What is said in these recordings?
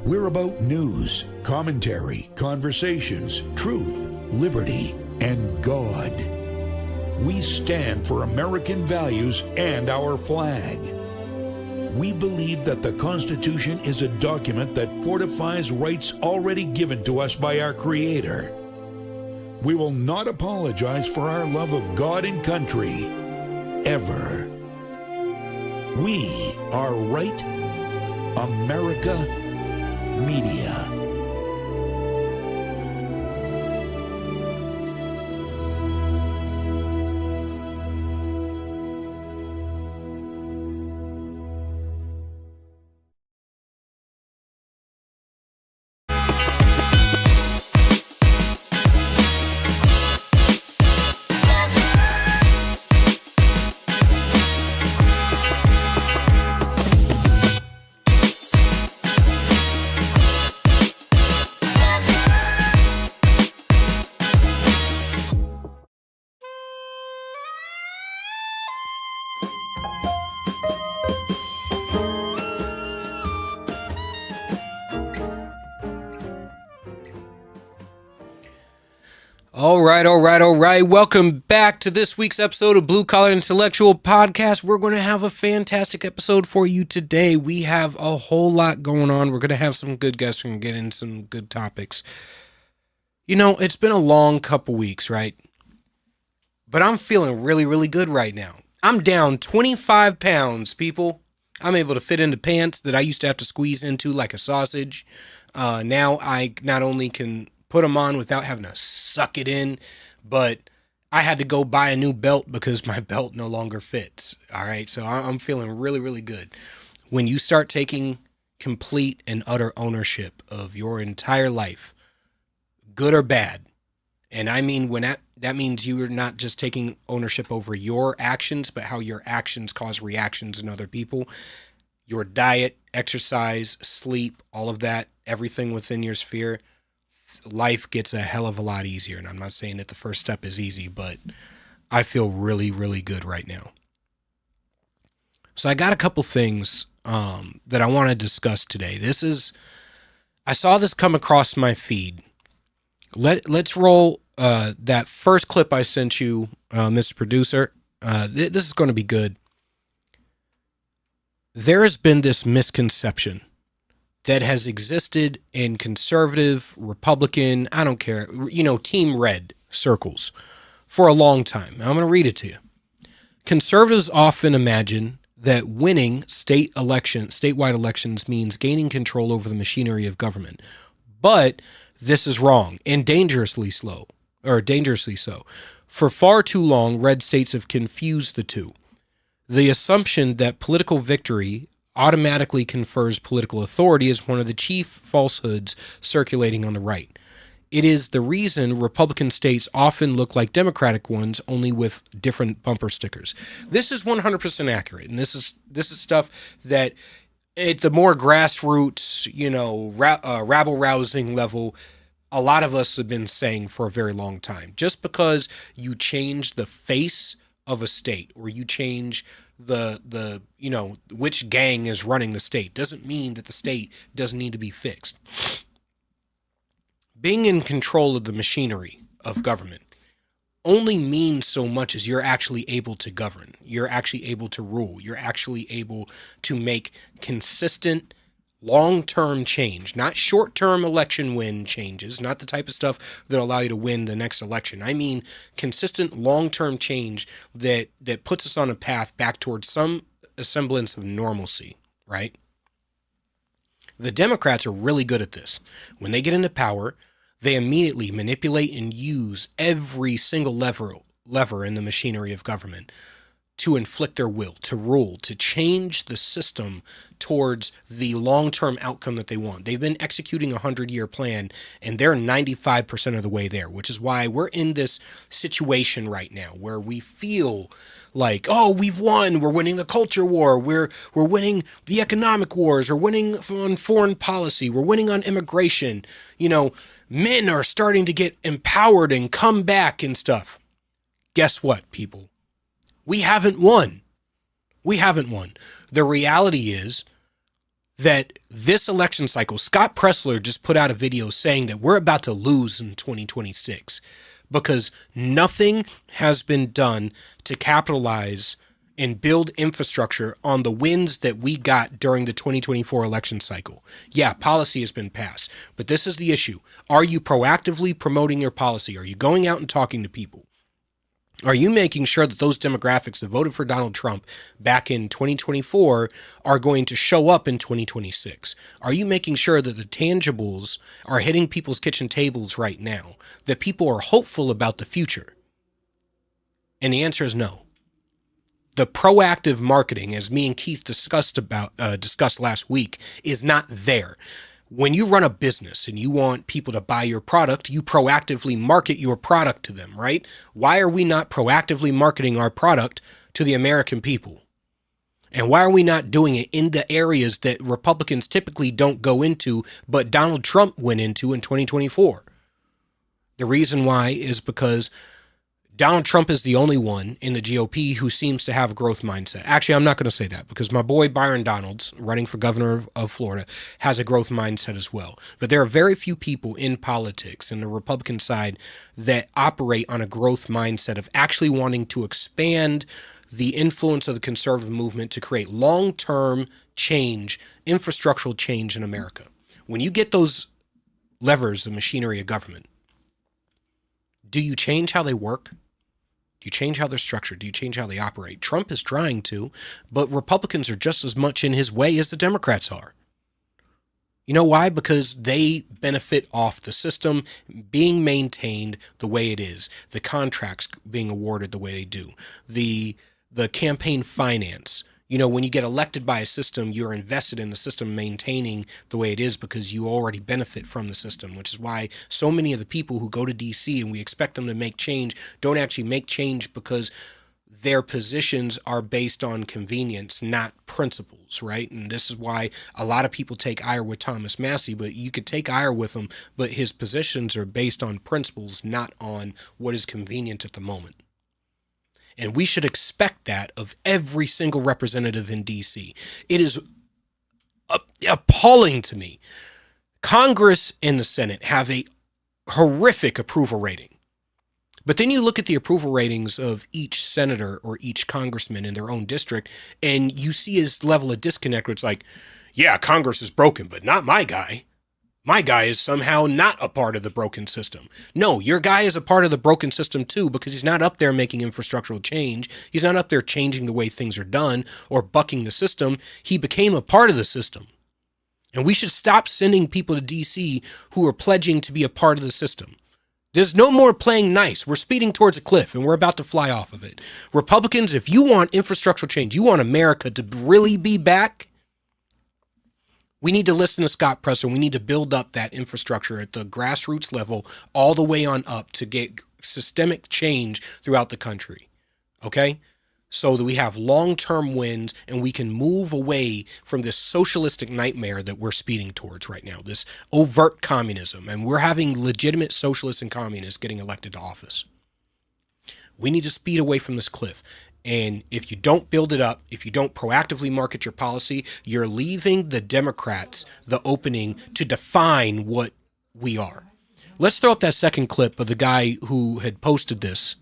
We're about news, commentary, conversations, truth, liberty, and God. We stand for American values and our flag. We believe that the Constitution is a document that fortifies rights already given to us by our Creator. We will not apologize for our love of God and country, ever. We are Right America Media. All right. Welcome back to this week's episode of Blue Collar Intellectual Podcast. We're going to have a fantastic episode for you today. We have a whole lot going on. We're going to have some good guests. We're going to get into some good topics. You know, it's been a long couple weeks, right? But I'm feeling really, really good right now. I'm down 25 pounds, people. I'm able to fit into pants that I used to have to squeeze into like a sausage. Now I not only can put them on without having to suck it in, but I had to go buy a new belt because my belt no longer fits. All right. So I'm feeling really, really good. When you start taking complete and utter ownership of your entire life, good or bad, and I mean when that means you are not just taking ownership over your actions, but how your actions cause reactions in other people. Your diet, exercise, sleep, all of that, everything within your sphere, life gets a hell of a lot easier. And I'm not saying that the first step is easy, but I feel really, really good right now. So I got a couple things that I want to discuss today. I saw this come across my feed. Let's roll that first clip I sent you, Mr. Producer. This is going to be good. There has been this misconception that has existed in conservative, Republican, I don't care, Team Red circles for a long time. I'm going to read it to you. Conservatives often imagine that winning statewide elections means gaining control over the machinery of government. But this is wrong and dangerously so. For far too long, red states have confused the two. The assumption that political victory automatically confers political authority is one of the chief falsehoods circulating on the right. It is the reason Republican states often look like Democratic ones, only with different bumper stickers. This is 100% accurate, and this is stuff that at the more grassroots, rabble-rousing level, a lot of us have been saying for a very long time. Just because you change the face of a state, or you change the which gang is running the state, doesn't mean that the state doesn't need to be fixed. Being in control of the machinery of government only means so much as you're actually able to govern. You're actually able to rule. You're actually able to make consistent long-term change, not short-term election win changes, not the type of stuff that allow you to win the next election. I mean consistent long-term change that puts us on a path back towards some semblance of normalcy, right? The Democrats are really good at this. When they get into power, they immediately manipulate and use every single lever in the machinery of government to inflict their will, to rule, to change the system towards the long-term outcome that they want. They've been executing a 100-year plan, and they're 95% of the way there, which is why we're in this situation right now where we feel like, oh, we've won. We're winning the culture war. We're winning the economic wars. We're winning on foreign policy. We're winning on immigration. Men are starting to get empowered and come back and stuff. Guess what, people? We haven't won. The reality is that this election cycle, Scott Pressler just put out a video saying that we're about to lose in 2026 because nothing has been done to capitalize and build infrastructure on the wins that we got during the 2024 election cycle. Yeah, policy has been passed, but this is the issue. Are you proactively promoting your policy? Are you going out and talking to people? Are you making sure that those demographics that voted for Donald Trump back in 2024 are going to show up in 2026? Are you making sure that the tangibles are hitting people's kitchen tables right now, that people are hopeful about the future? And the answer is no. The proactive marketing, as me and Keith discussed last week, is not there. When you run a business and you want people to buy your product, you proactively market your product to them, right? Why are we not proactively marketing our product to the American people? And why are we not doing it in the areas that Republicans typically don't go into, but Donald Trump went into in 2024? The reason why is because Donald Trump is the only one in the GOP who seems to have a growth mindset. Actually, I'm not going to say that because my boy Byron Donalds, running for governor of Florida, has a growth mindset as well. But there are very few people in politics in the Republican side that operate on a growth mindset of actually wanting to expand the influence of the conservative movement to create long-term change, infrastructural change in America. When you get those levers, the machinery of government, do you change how they work? Do you change how they're structured? Do you change how they operate? Trump is trying to, but Republicans are just as much in his way as the Democrats are. You know why? Because they benefit off the system being maintained the way it is, the contracts being awarded the way they do, the campaign finance. You know, when you get elected by a system, you're invested in the system maintaining the way it is because you already benefit from the system, which is why so many of the people who go to DC and we expect them to make change don't actually make change because their positions are based on convenience, not principles, right? And this is why a lot of people take ire with Thomas Massey, but you could take ire with him, but his positions are based on principles, not on what is convenient at the moment. And we should expect that of every single representative in D.C. It is appalling to me. Congress and the Senate have a horrific approval rating. But then you look at the approval ratings of each senator or each congressman in their own district, and you see his level of disconnect where it's like, yeah, Congress is broken, but not my guy. My guy is somehow not a part of the broken system. No, your guy is a part of the broken system too, because he's not up there making infrastructural change. He's not up there changing the way things are done or bucking the system. He became a part of the system. And we should stop sending people to DC who are pledging to be a part of the system. There's no more playing nice. We're speeding towards a cliff and we're about to fly off of it. Republicans, if you want infrastructural change, you want America to really be back, we need to listen to Scott Presser. We need to build up that infrastructure at the grassroots level all the way on up to get systemic change throughout the country, okay? So that we have long-term wins and we can move away from this socialistic nightmare that we're speeding towards right now, this overt communism, and we're having legitimate socialists and communists getting elected to office. We need to speed away from this cliff. And if you don't build it up, if you don't proactively market your policy, you're leaving the Democrats the opening to define what we are. Let's throw up that second clip of the guy who had posted this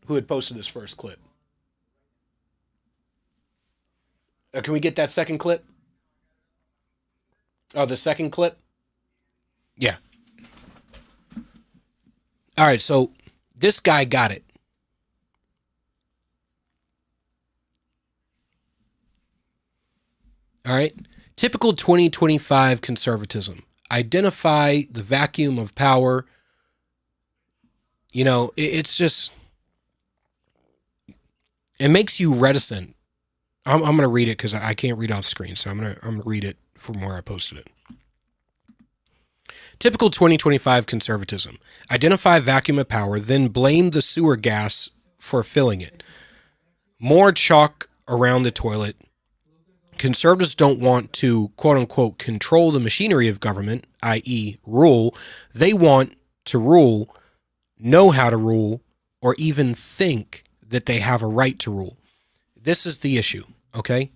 first clip. Can we get that second clip? Oh, the second clip? Yeah. All right, so this guy got it. All right. Typical 2025 conservatism. Identify the vacuum of power. You know, it's just, it makes you reticent. I'm going to read it because I can't read off screen. So I'm going to read it from where I posted it. Typical 2025 conservatism. Identify vacuum of power, then blame the sewer gas for filling it. More chalk around the toilet. Conservatives don't want to, quote unquote, control the machinery of government, i.e. rule. They want to rule, know how to rule, or even think that they have a right to rule. This is the issue, okay?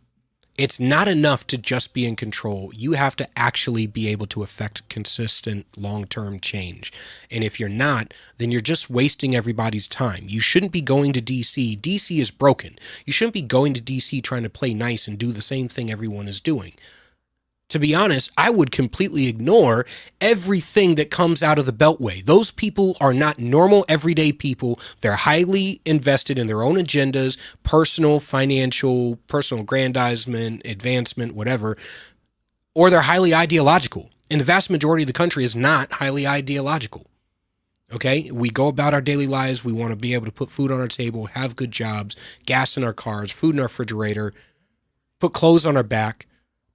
It's not enough to just be in control. You have to actually be able to affect consistent long-term change. And if you're not, then you're just wasting everybody's time. You shouldn't be going to DC. DC is broken. You shouldn't be going to DC trying to play nice and do the same thing everyone is doing. To be honest, I would completely ignore everything that comes out of the Beltway. Those people are not normal, everyday people. They're highly invested in their own agendas, personal, financial, personal aggrandizement, advancement, whatever, or they're highly ideological. And the vast majority of the country is not highly ideological. Okay? We go about our daily lives. We want to be able to put food on our table, have good jobs, gas in our cars, food in our refrigerator, put clothes on our back,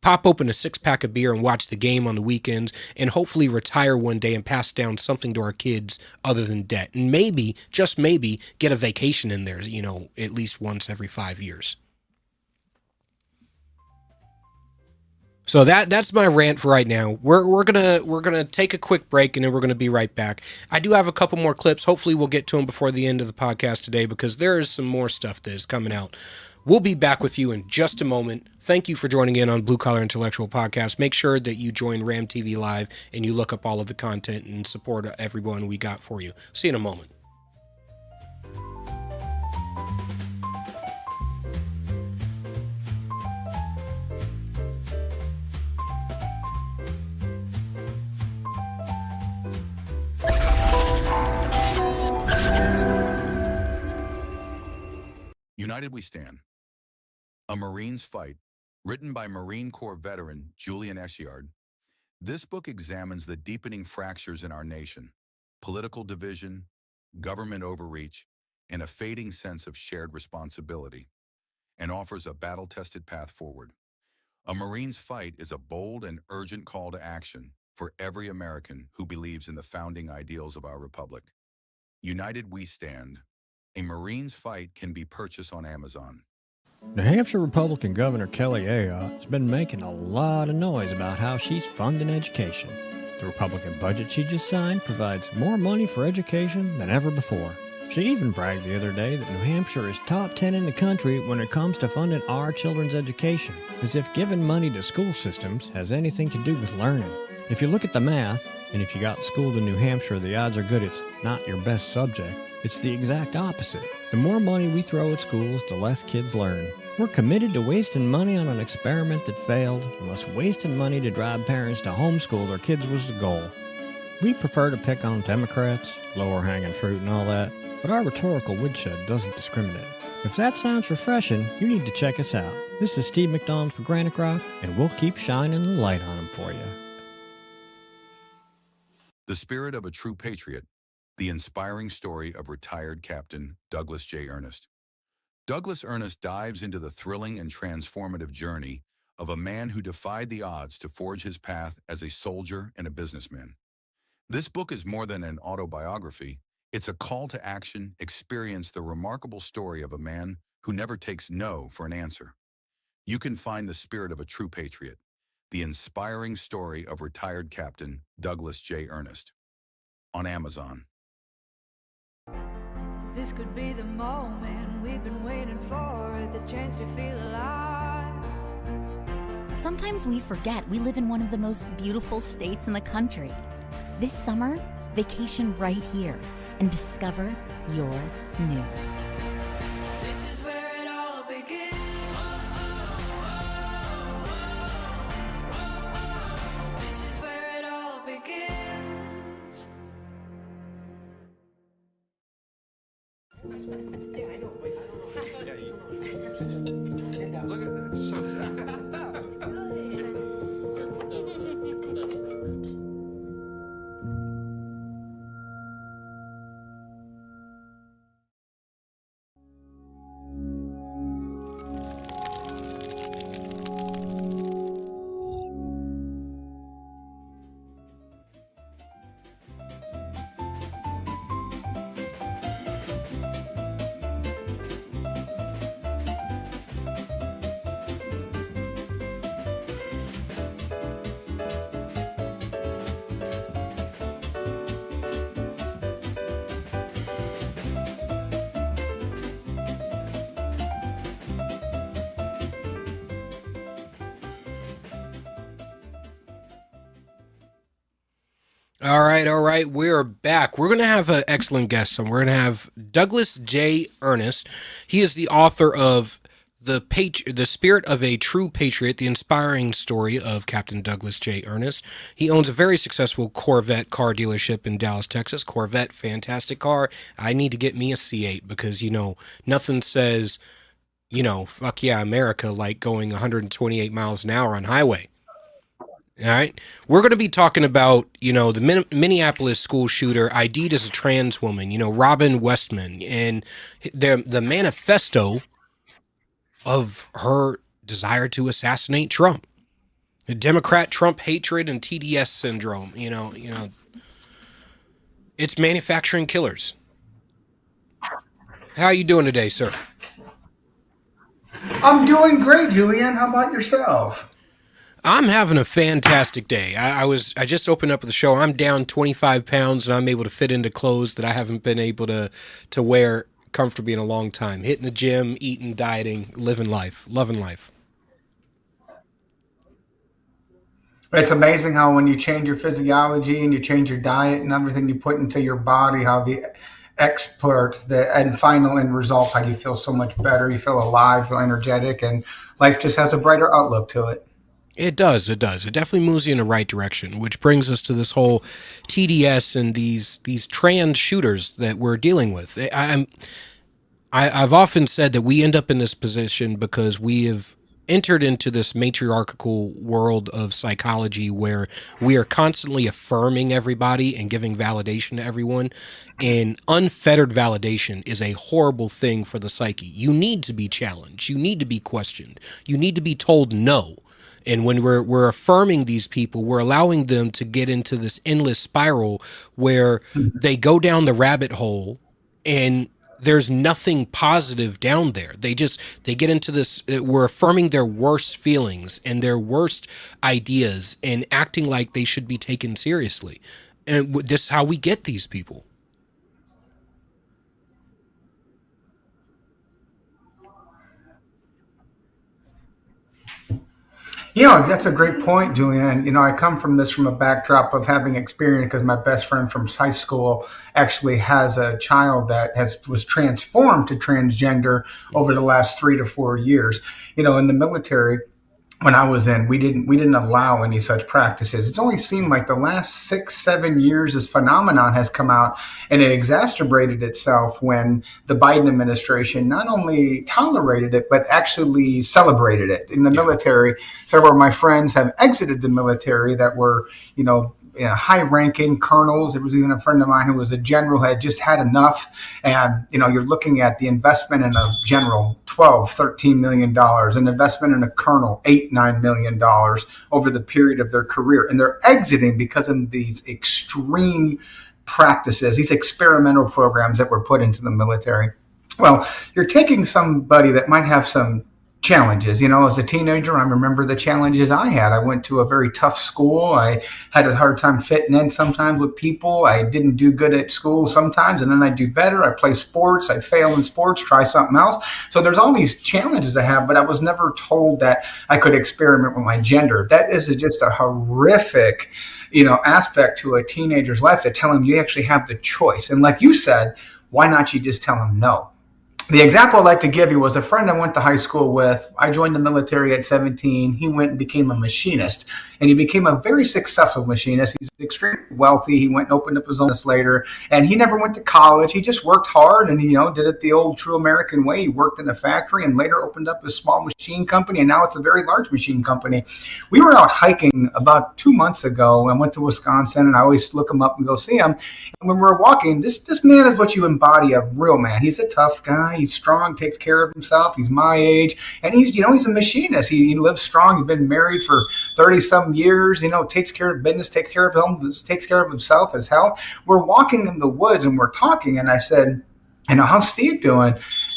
pop open a 6-pack of beer and watch the game on the weekends, and hopefully retire one day and pass down something to our kids other than debt. And maybe, just maybe, get a vacation in there, at least once every 5 years. So that's my rant for right now. We're gonna take a quick break and then we're gonna be right back. I do have a couple more clips. Hopefully we'll get to them before the end of the podcast today because there is some more stuff that is coming out. We'll be back with you in just a moment. Thank you for joining in on Blue Collar Intellectual Podcast. Make sure that you join Ram TV Live and you look up all of the content and support everyone we got for you. See you in a moment. United We Stand. A Marine's Fight, written by Marine Corps veteran Julian Eschyard. This book examines the deepening fractures in our nation, political division, government overreach, and a fading sense of shared responsibility, and offers a battle-tested path forward. A Marine's Fight is a bold and urgent call to action for every American who believes in the founding ideals of our republic. United We Stand. A Marine's Fight can be purchased on Amazon. New Hampshire Republican Governor Kelly Ayotte has been making a lot of noise about how she's funding education. The Republican budget she just signed provides more money for education than ever before. She even bragged the other day that New Hampshire is top 10 in the country when it comes to funding our children's education, as if giving money to school systems has anything to do with learning. If you look at the math, and if you got schooled in New Hampshire, the odds are good it's not your best subject. It's the exact opposite. The more money we throw at schools, the less kids learn. We're committed to wasting money on an experiment that failed, unless wasting money to drive parents to homeschool their kids was the goal. We prefer to pick on Democrats, lower hanging fruit and all that, but our rhetorical woodshed doesn't discriminate. If that sounds refreshing, you need to check us out. This is Steve McDonald for Granite Rock, and we'll keep shining the light on them for you. The Spirit of a True Patriot. The inspiring story of retired Captain Douglas J. Ernest. Douglas Ernest dives into the thrilling and transformative journey of a man who defied the odds to forge his path as a soldier and a businessman. This book is more than an autobiography. It's a call to action. Experience the remarkable story of a man who never takes no for an answer. You can find The Spirit of a True Patriot, the inspiring story of retired Captain Douglas J. Ernest, on Amazon. This could be the moment we've been waiting for, the chance to feel alive. Sometimes we forget we live in one of the most beautiful states in the country. This summer, vacation right here and discover your new. This is where it all begins. This is where it all begins. Yeah, I know. Look at that. It's so sad. All right. We're back. We're going to have an excellent guest on. We're going to have Douglas J. Ernest. He is the author of the Spirit of a True Patriot, the inspiring story of Captain Douglas J. Ernest. He owns a very successful Corvette car dealership in Dallas, Texas. Corvette, fantastic car. I need to get me a C8 because, nothing says, fuck yeah, America, like going 128 miles an hour on highway. All right. We're going to be talking about, the Minneapolis school shooter ID'd as a trans woman, Robin Westman, and the manifesto of her desire to assassinate Trump. The Democrat Trump hatred and TDS syndrome, it's manufacturing killers. How are you doing today, sir? I'm doing great, Julianne. How about yourself? I'm having a fantastic day. I just opened up the show. I'm down 25 pounds and I'm able to fit into clothes that I haven't been able to wear comfortably in a long time. Hitting the gym, eating, dieting, living life, loving life. It's amazing how when you change your physiology and you change your diet and everything you put into your body, how the final end result, how you feel so much better. You feel alive, feel energetic, and life just has a brighter outlook to it. It does. It definitely moves you in the right direction, which brings us to this whole TDS and these trans shooters that we're dealing with. I've often said that we end up in this position because we have entered into this matriarchal world of psychology where we are constantly affirming everybody and giving validation to everyone. And unfettered validation is a horrible thing for the psyche. You need to be challenged. You need to be questioned. You need to be told no. And when we're affirming these people, we're allowing them to get into this endless spiral where they go down the rabbit hole and there's nothing positive down there. They get into this, we're affirming their worst feelings and their worst ideas and acting like they should be taken seriously. And this is how we get these people. That's a great point, Julianne. I come from a backdrop of having experience because my best friend from high school actually has a child that was transformed to transgender over the last 3 to 4 years. In the military, when I was in, we didn't allow any such practices. It's only seemed like the last 6-7 years this phenomenon has come out, and it exacerbated itself when the Biden administration not only tolerated it but actually celebrated it. In the military, several of my friends have exited the military that were high-ranking colonels. There was even a friend of mine who was a general, had just had enough. And, you're looking at the investment in a general, $12-13 million, an investment in a colonel, $8-9 million over the period of their career. And they're exiting because of these extreme practices, these experimental programs that were put into the military. Well, you're taking somebody that might have some challenges. As a teenager, I remember the challenges I had. I went to a very tough school. I had a hard time fitting in sometimes with people. I didn't do good at school sometimes, and then I'd do better. I'd play sports. I'd fail in sports, try something else. So there's all these challenges I have, but I was never told that I could experiment with my gender. That is just a horrific, aspect to a teenager's life, to tell him you actually have the choice. And like you said, why not you just tell him no? The example I'd like to give you was a friend I went to high school with. I joined the military at 17. He went and became a machinist, and he became a very successful machinist. He's extremely wealthy. He went and opened up his own business later, and he never went to college. He just worked hard and, did it the old true American way. He worked in a factory and later opened up a small machine company, and now it's a very large machine company. We were out hiking about 2 months ago. I went to Wisconsin, and I always look him up and go see him. And when we're walking, this man is what you embody a real man. He's a tough guy. He's strong, takes care of himself. He's my age, and he's a machinist. He lives strong. He's been married for 30-some years. Takes care of business, takes care of himself, his health. We're walking in the woods and we're talking, and I said, how's Steve doing?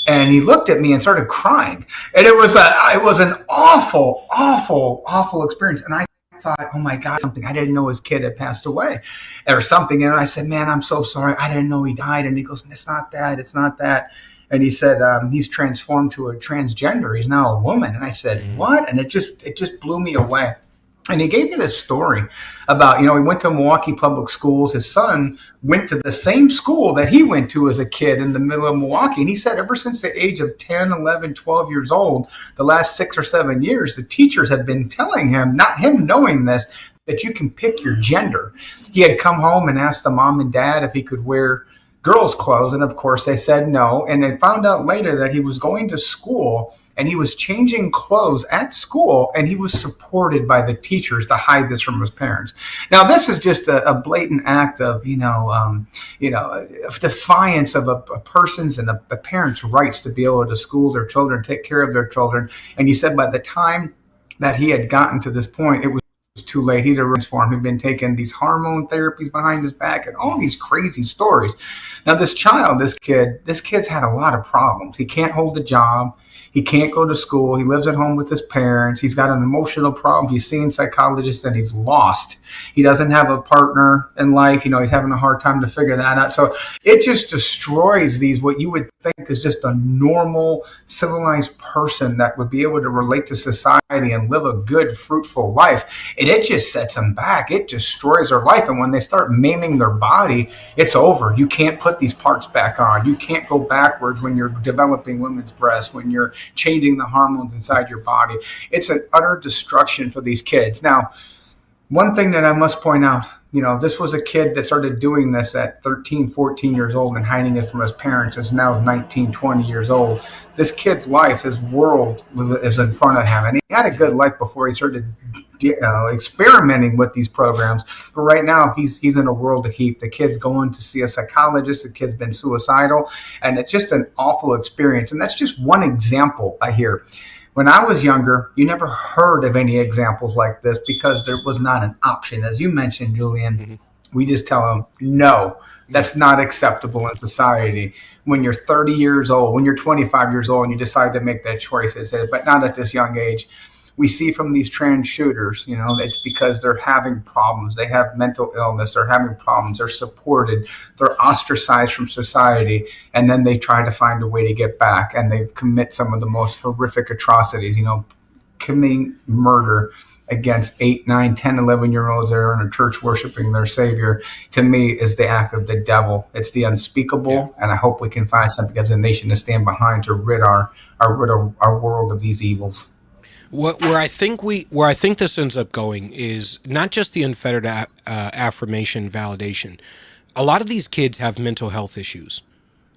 And he looked at me and started crying, and it was an awful, awful, awful experience. And I thought, oh my God, something. I didn't know his kid had passed away or something. And I said, man, I'm so sorry. I didn't know he died. And he goes, it's not that. It's not that. And he said, he's transformed to a transgender. He's now a woman. And I said, what? And it just blew me away. And he gave me this story about, he went to Milwaukee Public Schools. His son went to the same school that he went to as a kid in the middle of Milwaukee. And he said ever since the age of 10, 11, 12 years old, the last 6 or 7 years, the teachers had been telling him, not him knowing this, that you can pick your gender. He had come home and asked the mom and dad if he could wear girls' clothes. And of course, they said no. And they found out later that he was going to school and he was changing clothes at school, and he was supported by the teachers to hide this from his parents. Now, this is just a blatant act of, defiance of a person's and a parent's rights to be able to school their children, take care of their children. And he said by the time that he had gotten to this point, it was too late. He'd transformed. He'd been taking these hormone therapies behind his back and all these crazy stories. Now, this kid's had a lot of problems. He can't hold a job. He can't go to school. He lives at home with his parents. He's got an emotional problem. He's seeing psychologists and he's lost. He doesn't have a partner in life. He's having a hard time to figure that out. So it just destroys what you would think is just a normal, civilized person that would be able to relate to society and live a good, fruitful life. And it just sets them back. It destroys their life. And when they start maiming their body, it's over. You can't put these parts back on. You can't go backwards when you're developing women's breasts, when you're changing the hormones inside your body. It's an utter destruction for these kids. Now, one thing that I must point out, this was a kid that started doing this at 13, 14 years old and hiding it from his parents. Is now 19, 20 years old. This kid's life, his world is in front of him. And he had a good life before he started experimenting with these programs. But right now, he's in a world of heat. The kid's going to see a psychologist. The kid's been suicidal. And it's just an awful experience. And that's just one example I hear. When I was younger, you never heard of any examples like this because there was not an option. As you mentioned, Julian, we just tell them, no, that's not acceptable in society. When you're 30 years old, when you're 25 years old and you decide to make that choice, but not at this young age. We see from these trans shooters, it's because they're having problems. They have mental illness. They're having problems. They're supported. They're ostracized from society. And then they try to find a way to get back. And they commit some of the most horrific atrocities, committing murder against 8, 9, 10, 11-year-olds that are in a church worshiping their Savior, to me, is the act of the devil. It's the unspeakable. Yeah. And I hope we can find something as a nation to stand behind to rid our world of these evils. Where I think this ends up going is not just the unfettered affirmation validation. A lot of these kids have mental health issues.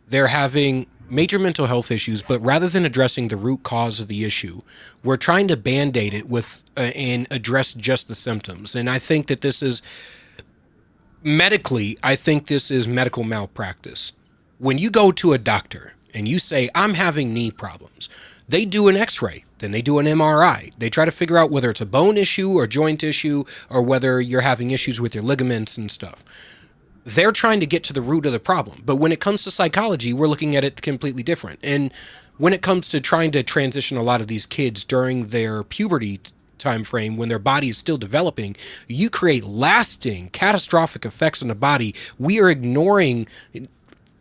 They're having major mental health issues, but rather than addressing the root cause of the issue, we're trying to band-aid it with and address just the symptoms. And I think that this is medically, medical malpractice. When you go to a doctor and you say, I'm having knee problems, they do an x-ray, then they do an MRI. They try to figure out whether it's a bone issue or joint issue or whether you're having issues with your ligaments and stuff. They're trying to get to the root of the problem. But when it comes to psychology, we're looking at it completely different. And when it comes to trying to transition a lot of these kids during their puberty time frame, when their body is still developing, you create lasting, catastrophic effects on the body. We are ignoring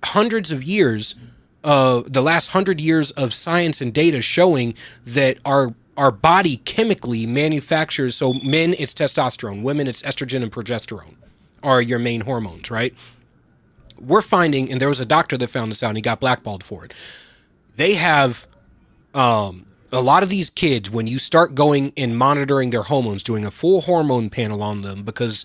hundreds of years, the last 100 years of science and data showing that our body chemically manufactures. So men, it's testosterone. Women, it's estrogen and progesterone are your main hormones, right? We're finding, and there was a doctor that found this out and he got blackballed for it. They have a lot of these kids, when you start going and monitoring their hormones, doing a full hormone panel on them, because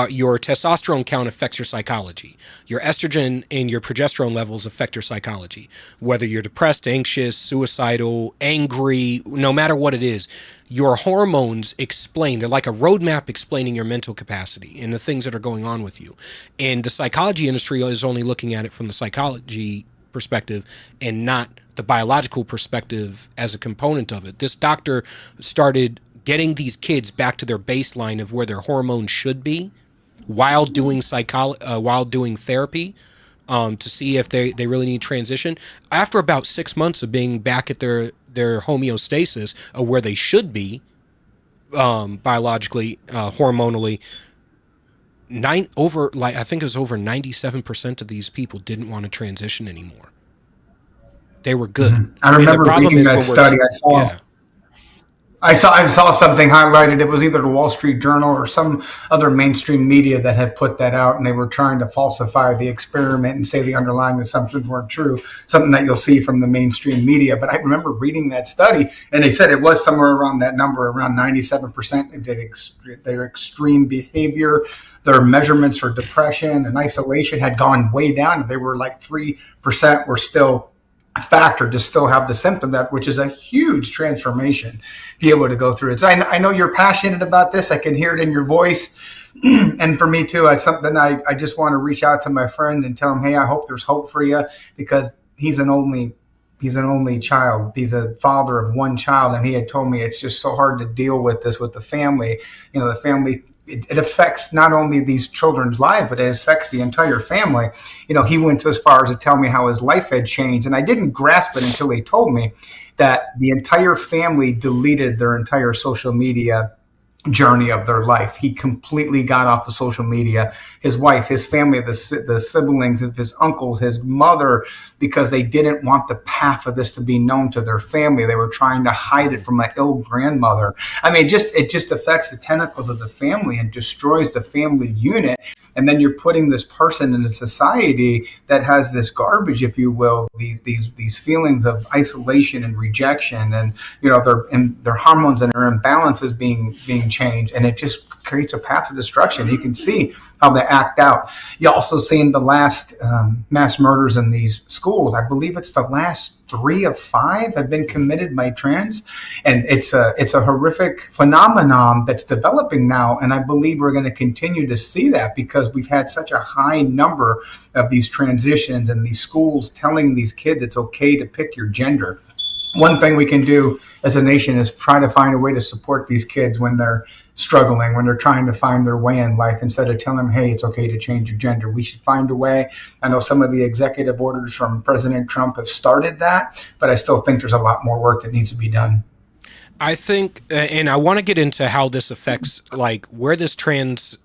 your testosterone count affects your psychology. Your estrogen and your progesterone levels affect your psychology. Whether you're depressed, anxious, suicidal, angry, no matter what it is, your hormones explain. They're like a roadmap explaining your mental capacity and the things that are going on with you. And the psychology industry is only looking at it from the psychology perspective and not the biological perspective as a component of it. This doctor started getting these kids back to their baseline of where their hormones should be while doing therapy to see if they really need transition. After about 6 months of being back at their homeostasis of where they should be biologically, hormonally, I think it was over 97% of these people didn't want to transition anymore. They were good. I remember reading that study. I saw. I saw something highlighted. It was either the Wall Street Journal or some other mainstream media that had put that out, and they were trying to falsify the experiment and say the underlying assumptions weren't true. Something that you'll see from the mainstream media. But I remember reading that study, and they said it was somewhere around that number, around 97%. Their extreme behavior, their measurements for depression and isolation had gone way down. They were like 3% were still factor to still have the symptom, that which is a huge transformation, be able to go through it. So I know you're passionate about this. I can hear it in your voice. And for me too, it's something I just want to reach out to my friend and tell him, hey, I hope there's hope for you, because he's an only child. He's a father of one child. And he had told me it's just so hard to deal with this with the family. The family, it affects not only these children's lives, but it affects the entire family. He went as far as to tell me how his life had changed. And I didn't grasp it until he told me that the entire family deleted their entire social media journey of their life. He completely got off of social media. His wife, his family, the siblings of his uncles, his mother, because they didn't want the path of this to be known to their family. They were trying to hide it from an ill grandmother. I mean, it just affects the tentacles of the family and destroys the family unit. And then you're putting this person in a society that has this garbage, if you will, these feelings of isolation and rejection, and their hormones and their imbalances being changed, and it just creates a path of destruction. You can see how they act out. You also seen the last mass murders in these schools. I believe it's the last 3 of 5 have been committed by trans, and it's a horrific phenomenon that's developing now. And I believe we're going to continue to see that because we've had such a high number of these transitions and these schools telling these kids it's okay to pick your gender. One thing we can do as a nation is try to find a way to support these kids when they're struggling, when they're trying to find their way in life, instead of telling them, hey, it's okay to change your gender. We should find a way. I know some of the executive orders from President Trump have started that, but I still think there's a lot more work that needs to be done. I think, and I want to get into how this affects, like where this intersects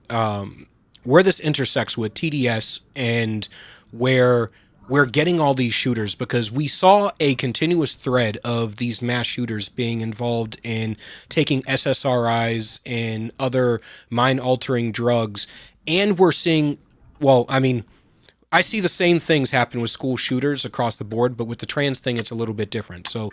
with TDS and where we're getting all these shooters, because we saw a continuous thread of these mass shooters being involved in taking SSRIs and other mind-altering drugs. And we're seeing, I see the same things happen with school shooters across the board, but with the trans thing, it's a little bit different. So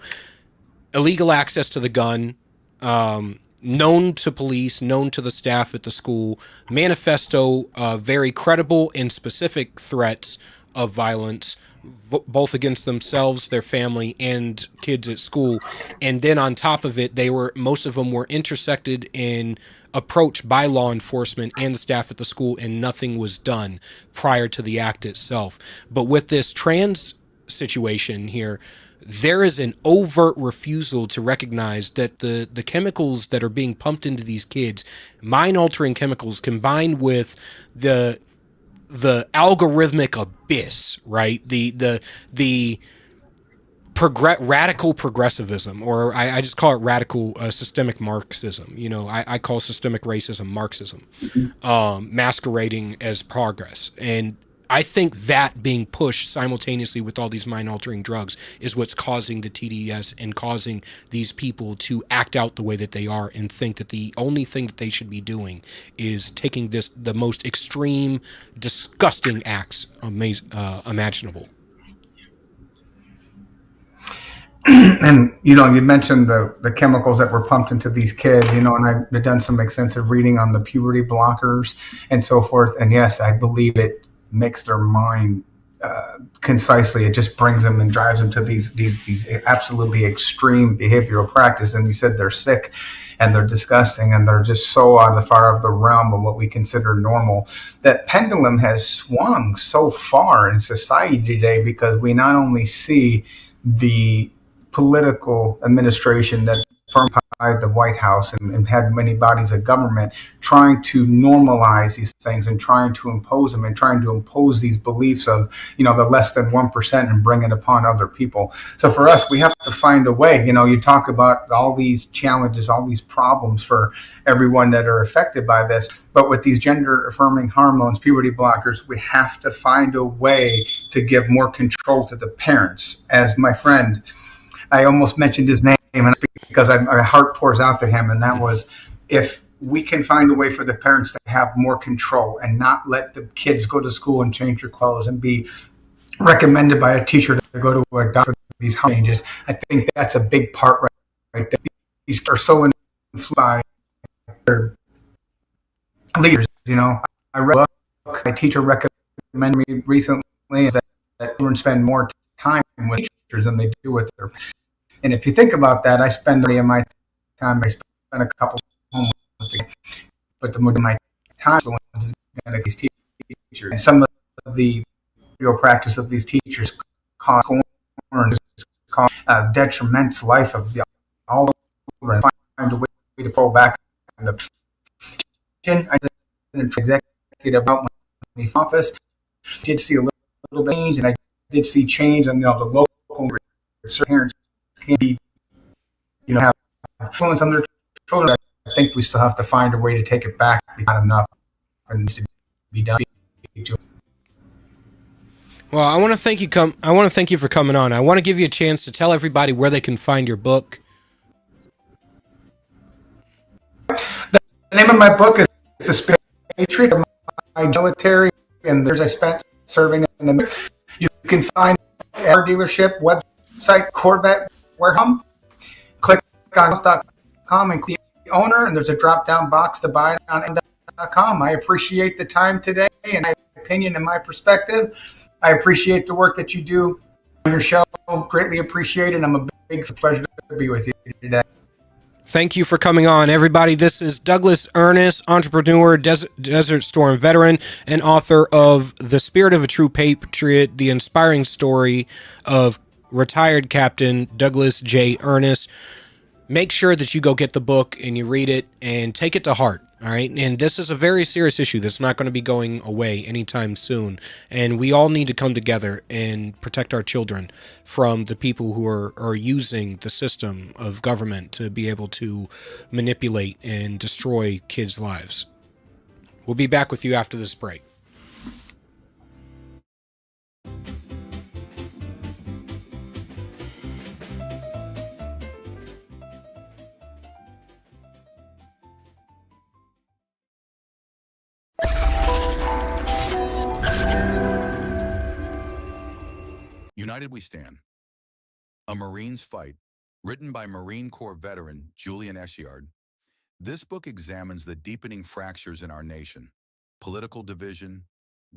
illegal access to the gun, known to police, known to the staff at the school, manifesto, very credible and specific threats of violence, both against themselves, their family, and kids at school. And then on top of it, most of them were intersected and approached by law enforcement and the staff at the school, and nothing was done prior to the act itself. But with this trans situation here, there is an overt refusal to recognize that the chemicals that are being pumped into these kids, mind-altering chemicals, combined with the algorithmic abyss, right? The radical progressivism, or I just call it radical systemic Marxism. I call systemic racism Marxism, masquerading as progress. And I think that being pushed simultaneously with all these mind-altering drugs is what's causing the TDS and causing these people to act out the way that they are and think that the only thing that they should be doing is taking the most extreme, disgusting acts imaginable. And you mentioned the chemicals that were pumped into these kids, and I've done some extensive reading on the puberty blockers and so forth. And yes, I believe it makes their mind concisely. It just brings them and drives them to these absolutely extreme behavioral practice. And you said they're sick and they're disgusting and they're just so out of far of the realm of what we consider normal. That pendulum has swung so far in society today, because we not only see the political administration that firm by the White House and had many bodies of government trying to normalize these things and trying to impose them and trying to impose these beliefs of, the less than 1% and bring it upon other people. So for us, we have to find a way. You talk about all these challenges, all these problems for everyone that are affected by this. But with these gender affirming hormones, puberty blockers, we have to find a way to give more control to the parents. As my friend, I almost mentioned his name, and because my heart pours out to him, and that was, if we can find a way for the parents to have more control and not let the kids go to school and change their clothes and be recommended by a teacher to go to a doctor for these changes, I think that's a big part right there. These are so influenced by their leaders. I read a book my teacher recommended me recently, is that children spend more time with teachers than they do with their. And if you think about that, I spend most of my time. I spend a couple home with the, but the majority of my time is going to these teachers. And some of the real practice of these teachers cause detriment life of the all over, and find a way to pull back on the position. I did an executive out my office. Did see a little bit of change, and I did see change on the local parents can be, have influence on their children. I think we still have to find a way to take it back. Not enough, and needs to be done. Well, I want to thank you. I want to thank you for coming on. I want to give you a chance to tell everybody where they can find your book. The name of my book is "The Spirit of a True Patriot." My military and the years I spent serving in the. You can find our dealership website, Corvette Warehouse. Click on .com and click the owner, and there's a drop-down box to buy it on .com. I appreciate the time today and my opinion and my perspective. I appreciate the work that you do on your show. Greatly appreciate it. I'm a big pleasure to be with you today. Thank you for coming on, everybody. This is Douglas Ernest, entrepreneur, Desert Storm veteran, and author of The Spirit of a True Patriot, the inspiring story of retired Captain Douglas J. Ernest. Make sure that you go get the book and you read it and take it to heart. All right. And this is a very serious issue that's not going to be going away anytime soon. And we all need to come together and protect our children from the people who are using the system of government to be able to manipulate and destroy kids' lives. We'll be back with you after this break. United We Stand. A Marine's Fight, written by Marine Corps veteran Julian Essiard. This book examines the deepening fractures in our nation, political division,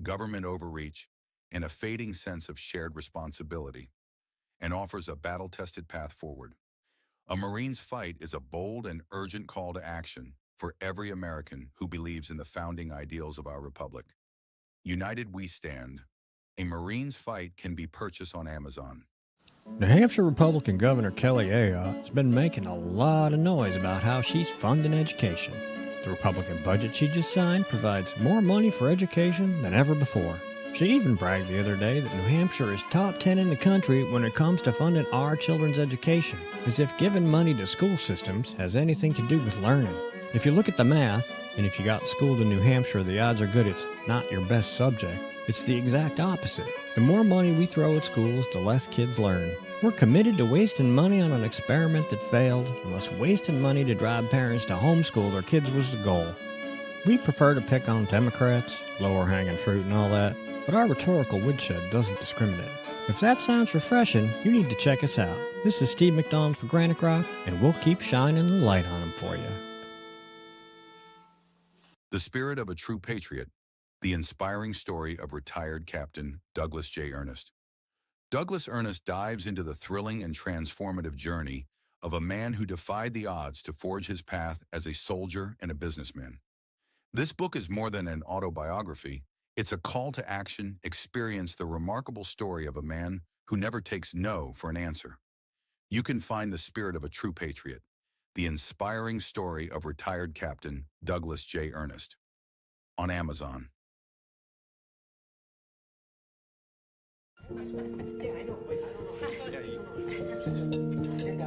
government overreach, and a fading sense of shared responsibility, and offers a battle-tested path forward. A Marine's Fight is a bold and urgent call to action for every American who believes in the founding ideals of our republic. United We Stand. A Marine's Fight can be purchased on Amazon. New Hampshire Republican Governor Kelly Ayotte has been making a lot of noise about how she's funding education. The Republican budget she just signed provides more money for education than ever before. She even bragged the other day that New Hampshire is top 10 in the country when it comes to funding our children's education, as if giving money to school systems has anything to do with learning. If you look at the math, and if you got schooled in New Hampshire, the odds are good it's not your best subject. It's the exact opposite. The more money we throw at schools, the less kids learn. We're committed to wasting money on an experiment that failed, unless wasting money to drive parents to homeschool their kids was the goal. We prefer to pick on Democrats, lower hanging fruit and all that, but our rhetorical woodshed doesn't discriminate. If that sounds refreshing, you need to check us out. This is Steve McDonald for Granite Rock, and we'll keep shining the light on them for you. The Spirit of a True Patriot, the inspiring story of retired Captain Douglas J. Ernest. Douglas Ernest dives into the thrilling and transformative journey of a man who defied the odds to forge his path as a soldier and a businessman. This book is more than an autobiography. It's a call to action. Experience the remarkable story of a man who never takes no for an answer. You can find The Spirit of a True Patriot, the inspiring story of retired Captain Douglas J. Ernest, on Amazon. Yeah, I know.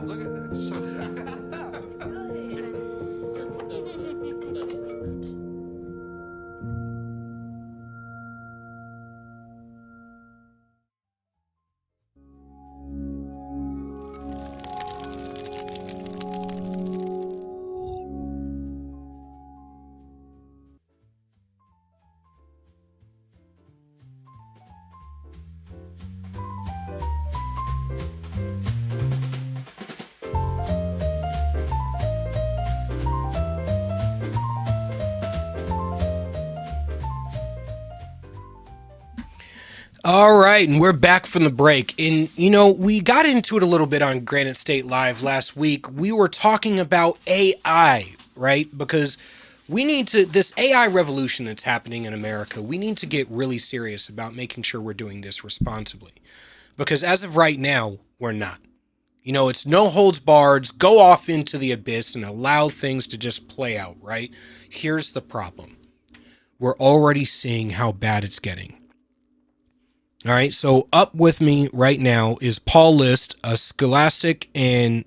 Look at that. It's so sad. All right, and we're back from the break. And, we got into it a little bit on Granite State Live last week. We were talking about AI, right? Because this AI revolution that's happening in America, we need to get really serious about making sure we're doing this responsibly. Because as of right now, we're not. It's no holds barred, go off into the abyss and allow things to just play out, right? Here's the problem. We're already seeing how bad it's getting. All right, so up with me right now is Paul List, a scholastic and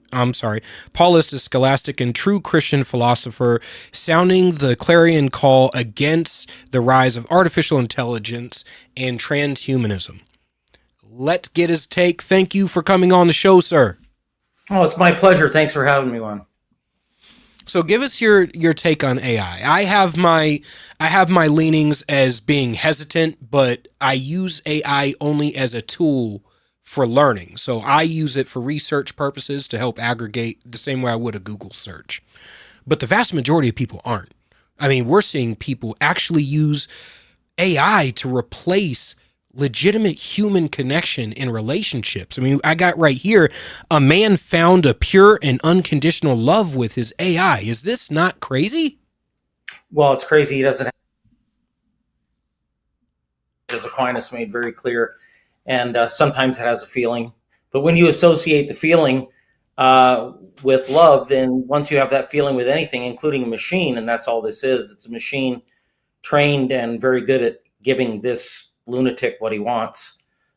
true Christian philosopher, sounding the clarion call against the rise of artificial intelligence and transhumanism. Let's get his take. Thank you for coming on the show, sir. Oh, it's my pleasure. Thanks for having me on. So give us your take on AI. I have my leanings as being hesitant, but I use AI only as a tool for learning. So I use it for research purposes to help aggregate the same way I would a Google search. But the vast majority of people aren't. I mean, we're seeing people actually use AI to replace legitimate human connection in relationships. I mean, I got right here, a man found a pure and unconditional love with his AI. Is this not crazy? Well, it's crazy. He doesn't have, as Aquinas made very clear, and sometimes it has a feeling. But when you associate the feeling with love, then once you have that feeling with anything, including a machine, and that's all this is, it's a machine trained and very good at giving this lunatic what he wants,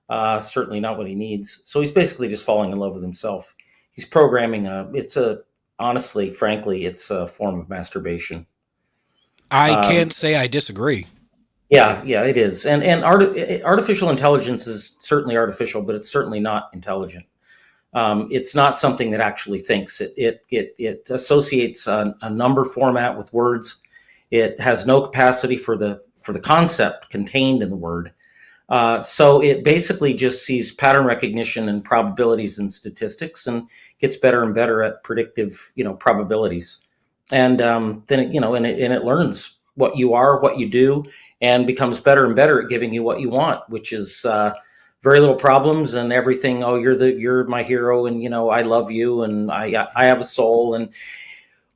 certainly not what he needs. So he's basically just falling in love with himself. He's programming honestly, frankly, it's a form of masturbation. I can't say I disagree. Yeah, it is. And artificial intelligence is certainly artificial, but it's certainly not intelligent. It's not something that actually thinks. It associates a number format with words. It has no capacity for the concept contained in the word. So it basically just sees pattern recognition and probabilities and statistics, and gets better and better at predictive, probabilities. And then it learns what you are, what you do, and becomes better and better at giving you what you want, which is very little problems and everything. Oh, you're my hero, and I love you, and I have a soul, and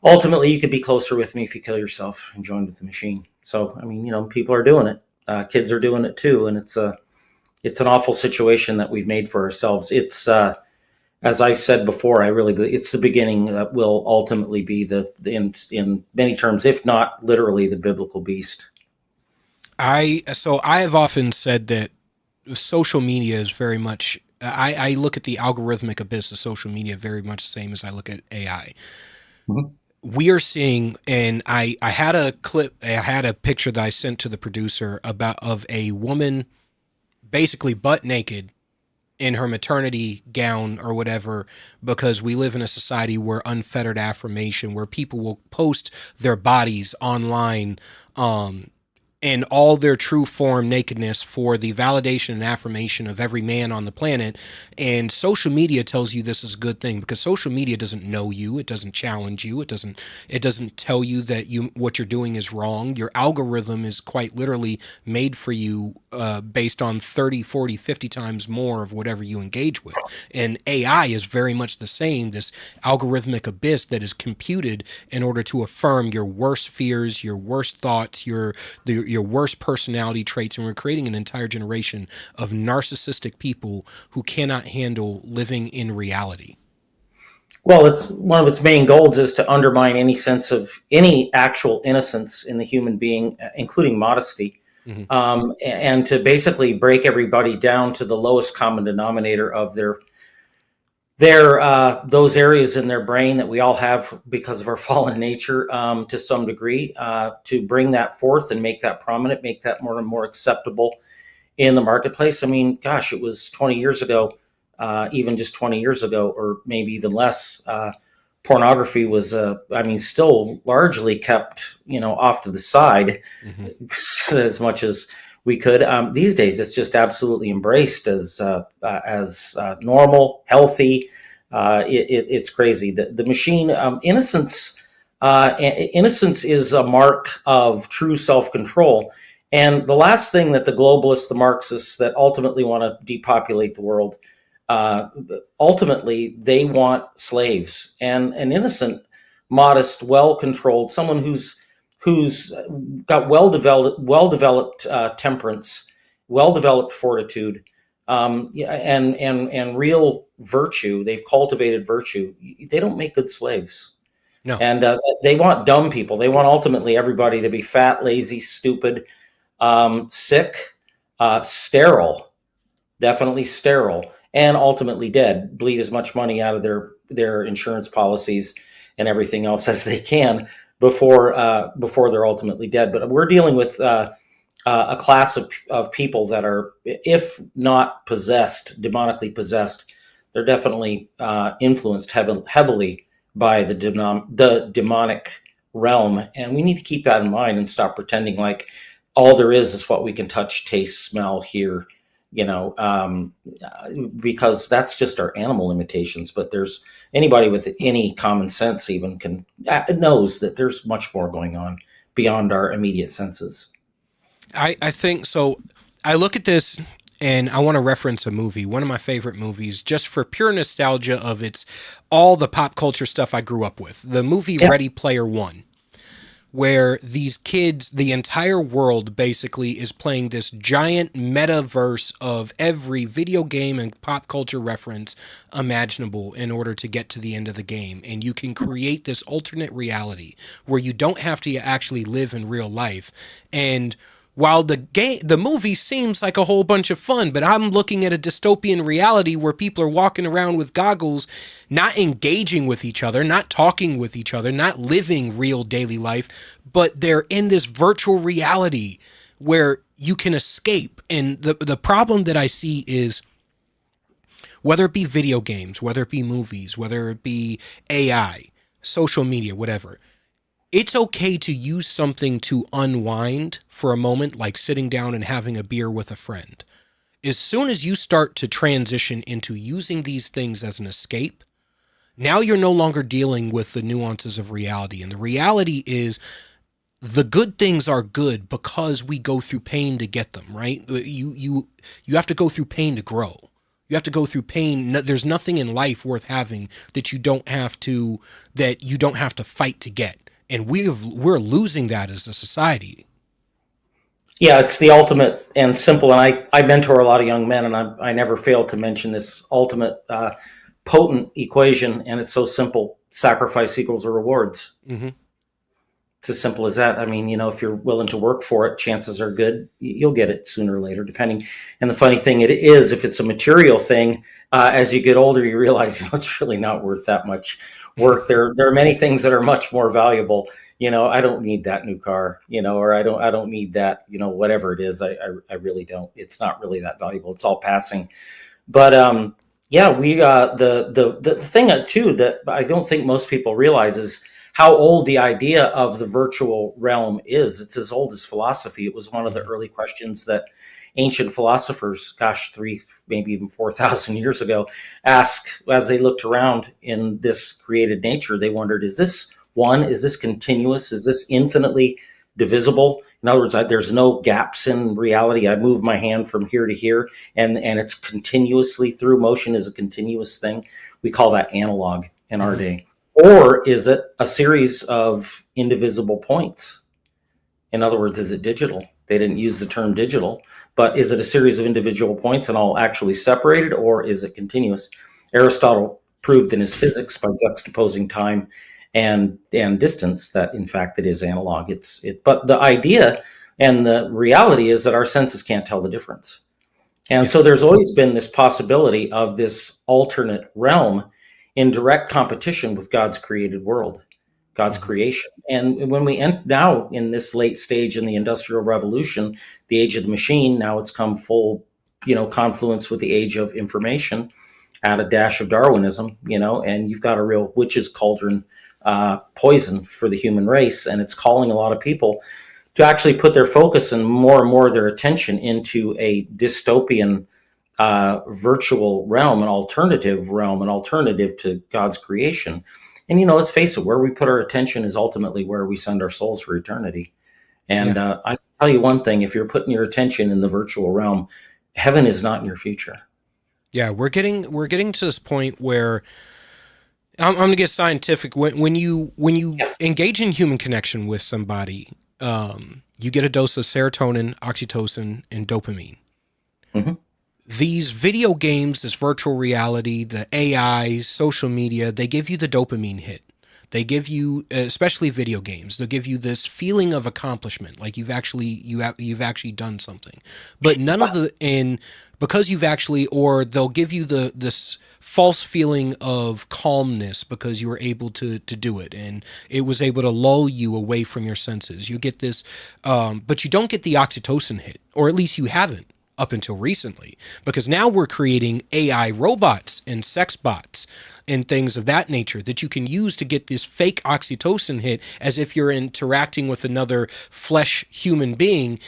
ultimately you could be closer with me if you kill yourself and join with the machine. So, I mean, people are doing it. Kids are doing it too, and it's an awful situation that we've made for ourselves. It's as I've said before, I really believe it's the beginning that will ultimately be in many terms, if not literally, the biblical beast. I have often said that social media is very much. I look at the algorithmic abyss of social media very much the same as I look at AI. Mm-hmm. We are seeing, and I had a picture that I sent to the producer of a woman basically butt naked in her maternity gown or whatever, because we live in a society where unfettered affirmation, where people will post their bodies online, in all their true form nakedness for the validation and affirmation of every man on the planet. And social media tells you this is a good thing, because social media doesn't know you. It doesn't challenge you. It doesn't tell you that what you're doing is wrong. Your algorithm is quite literally made for you based on 30, 40, 50 times more of whatever you engage with. And AI is very much the same, this algorithmic abyss that is computed in order to affirm your worst fears, your worst thoughts, your worst personality traits. And we're creating an entire generation of narcissistic people who cannot handle living in reality. Well, it's one of its main goals is to undermine any sense of any actual innocence in the human being, including modesty, mm-hmm. And to basically break everybody down to the lowest common denominator of their those areas in their brain that we all have because of our fallen nature, to some degree, to bring that forth and make that prominent, make that more and more acceptable in the marketplace. I mean, gosh, it was 20 years ago, even just 20 years ago, or maybe even less, pornography was, still largely kept, off to the side, mm-hmm. as much as we could. These days, it's just absolutely embraced as normal, healthy. It's crazy. The machine, innocence is a mark of true self-control. And the last thing that the globalists, the Marxists that ultimately want to depopulate the world, uh, ultimately they want slaves and an innocent, modest, well-controlled, someone who's got well developed temperance, well-developed fortitude, yeah, and real virtue. They've cultivated virtue. They don't make good slaves. No. And they want dumb people. They want ultimately everybody to be fat, lazy, stupid, sick, sterile, definitely sterile, and ultimately dead. Bleed as much money out of their insurance policies and everything else as they can before they're ultimately dead. But we're dealing with a class of people that are, if not possessed, demonically possessed, they're definitely influenced heavily by the demonic realm, and we need to keep that in mind and stop pretending like all there is what we can touch, taste, smell, hear, because that's just our animal limitations. But there's anybody with any common sense even knows that there's much more going on beyond our immediate senses. I think so. I look at this and I want to reference a movie, one of my favorite movies, just for pure nostalgia of its all the pop culture stuff I grew up with. The movie Yeah. Ready Player One, where these kids, the entire world basically is playing this giant metaverse of every video game and pop culture reference imaginable in order to get to the end of the game. And you can create this alternate reality where you don't have to actually live in real life. And while the movie seems like a whole bunch of fun, but I'm looking at a dystopian reality where people are walking around with goggles, not engaging with each other, not talking with each other, not living real daily life, but they're in this virtual reality where you can escape. And the problem that I see is, whether it be video games, whether it be movies, whether it be AI, social media, whatever, it's okay to use something to unwind for a moment, like sitting down and having a beer with a friend. As soon as you start to transition into using these things as an escape, now you're no longer dealing with the nuances of reality. And the reality is, the good things are good because we go through pain to get them, right? You have to go through pain to grow. You have to go through pain. There's nothing in life worth having that you don't have to fight to get. And we're losing that as a society. Yeah, it's the ultimate and simple. And I mentor a lot of young men, and I never fail to mention this ultimate potent equation. And it's so simple: sacrifice equals rewards. Mm-hmm. It's as simple as that. I mean, if you're willing to work for it, chances are good you'll get it sooner or later, depending. And the funny thing it is, if it's a material thing, as you get older, you realize it's really not worth that much work. There are many things that are much more valuable. I don't need that new car, or I don't need that, whatever it is. I really don't. It's not really that valuable. It's all passing. But yeah, we the thing too that I don't think most people realize is how old the idea of the virtual realm is. It's as old as philosophy. It was one of the early questions that ancient philosophers, gosh, 3, maybe even 4,000 years ago, asked as they looked around in this created nature. They wondered, is this continuous? Is this infinitely divisible? In other words, there's no gaps in reality. I move my hand from here to here, and it's continuously through. Motion is a continuous thing. We call that analog in our day. Or is it a series of indivisible points? In other words, is it digital? They didn't use the term digital, but is it a series of individual points and all actually separated, or is it continuous? Aristotle proved in his physics by juxtaposing time and distance that in fact it is analog. But the idea and the reality is that our senses can't tell the difference. And so there's always been this possibility of this alternate realm in direct competition with God's created world, God's creation. And when we now in this late stage in the Industrial Revolution, the age of the machine, now it's come full, confluence with the age of information, add a dash of Darwinism, and you've got a real witch's cauldron poison for the human race. And it's calling a lot of people to actually put their focus and more their attention into a dystopian virtual realm, an alternative to God's creation. And let's face it, where we put our attention is ultimately where we send our souls for eternity. And I can tell you one thing: if you're putting your attention in the virtual realm, heaven is not in your future. Yeah, we're getting to this point where I'm going to get scientific. When you Yeah. engage in human connection with somebody, you get a dose of serotonin, oxytocin, and dopamine. hmm These video games, this virtual reality, the AI, social media, they give you the dopamine hit. They give you, especially video games, they'll give you this feeling of accomplishment, like you've actually done something. But none of the in because you've actually, or they'll give you this false feeling of calmness because you were able to do it, and it was able to lull you away from your senses. You get this, but you don't get the oxytocin hit, or at least you haven't up until recently, because now we're creating AI robots and sex bots and things of that nature that you can use to get this fake oxytocin hit as if you're interacting with another flesh human being.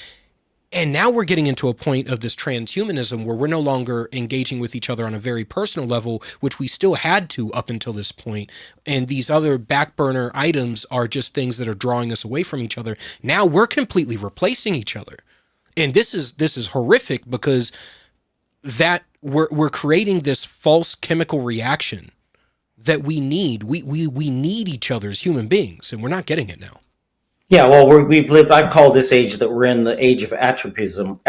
And now we're getting into a point of this transhumanism where we're no longer engaging with each other on a very personal level, which we still had to up until this point. And these other back burner items are just things that are drawing us away from each other. Now we're completely replacing each other. And this is horrific, because that we're creating this false chemical reaction that we need. We need each other as human beings, and we're not getting it now. Yeah, well, we've lived. I've called this age that we're in the age of attributism,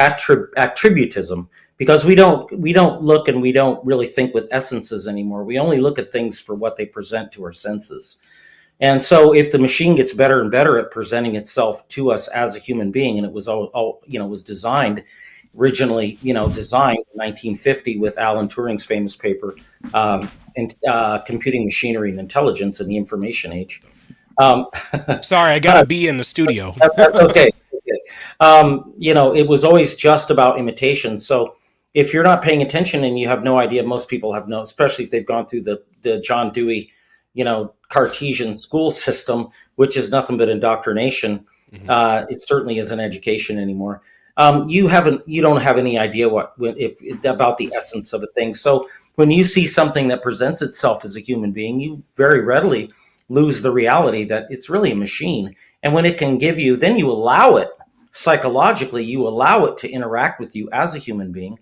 because we don't look and we don't really think with essences anymore. We only look at things for what they present to our senses. And so, if the machine gets better and better at presenting itself to us as a human being, and it was all was designed originally, designed in 1950 with Alan Turing's famous paper, and computing machinery and intelligence in the information age. Sorry, I gotta be in the studio. That's okay. It was always just about imitation. So if you're not paying attention and you have no idea, most people have no, especially if they've gone through the John Dewey, Cartesian school system, which is nothing but indoctrination. It certainly isn't education anymore. You don't have any idea about the essence of a thing. So when you see something that presents itself as a human being, you very readily lose the reality that it's really a machine. And when it can give you, then you allow it psychologically, you allow it to interact with you as a human being.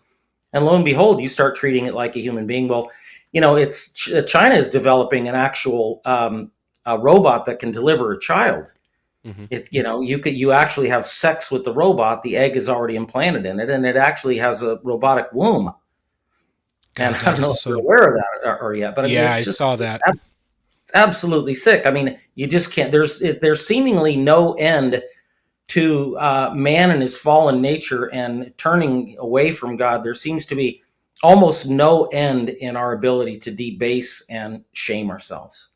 And lo and behold, you start treating it like a human being. Well, China is developing an actual a robot that can deliver a child. You actually have sex with the robot. The egg is already implanted in it, and it actually has a robotic womb. God, And I don't know if you're aware of that or yet, but I mean, yeah, it's just, I saw that. It's absolutely sick. I mean, you just can't. There's seemingly no end to man and his fallen nature and turning away from God. There seems to be almost no end in our ability to debase and shame ourselves.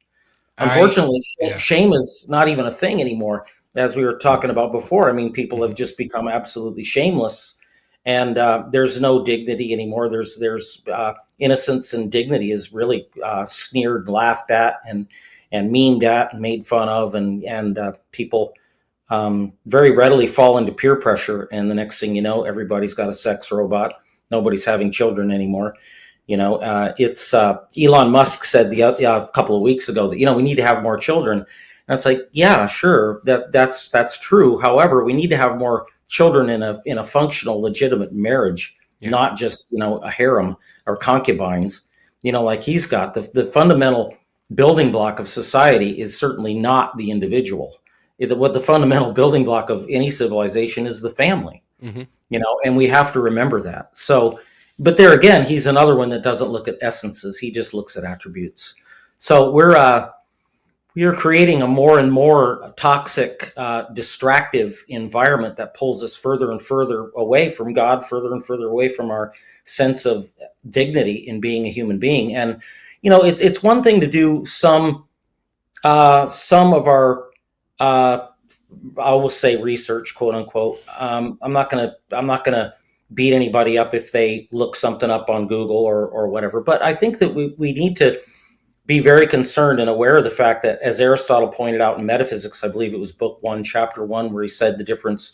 Unfortunately, shame is not even a thing anymore, as we were talking about before. I mean, people have just become absolutely shameless, and there's no dignity anymore. There's innocence, and dignity is really sneered, laughed at, and memed at, and made fun of, and people very readily fall into peer pressure. And the next thing you know, everybody's got a sex robot. Nobody's having children anymore. It's Elon Musk said a couple of weeks ago that we need to have more children, and it's like, yeah, sure, that's true. However, we need to have more children in a functional, legitimate marriage, not just a harem or concubines. Like he's got the fundamental building block of society is certainly not the individual. What the fundamental building block of any civilization is the family. And we have to remember that. So. But there again, he's another one that doesn't look at essences. He just looks at attributes. So we are creating a more and more toxic, distractive environment that pulls us further and further away from God, further and further away from our sense of dignity in being a human being. And it's one thing to do some of our I will say research, quote unquote. I'm not gonna beat anybody up if they look something up on Google or whatever. But I think that we need to be very concerned and aware of the fact that, as Aristotle pointed out in Metaphysics, I believe it was book 1, chapter 1, where he said the difference,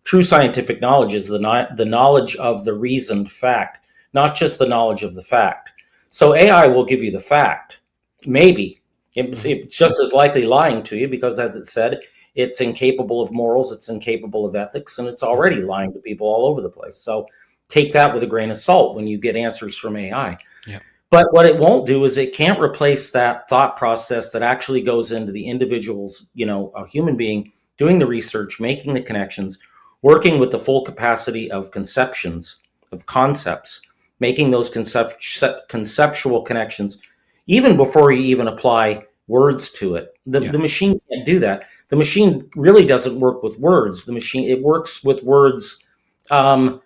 true scientific knowledge is the knowledge of the reasoned fact, not just the knowledge of the fact. So AI will give you the fact. Maybe. It's just as likely lying to you because, as it said, It's incapable of morals, it's incapable of ethics, and it's already lying to people all over the place. So take that with a grain of salt when you get answers from AI. Yeah. But what it won't do is it can't replace that thought process that actually goes into the individual's, a human being doing the research, making the connections, working with the full capacity of conceptions, of concepts, making those conceptual connections, even before you even apply words to it. The machine can't do that. The machine really doesn't work with words. It works with words as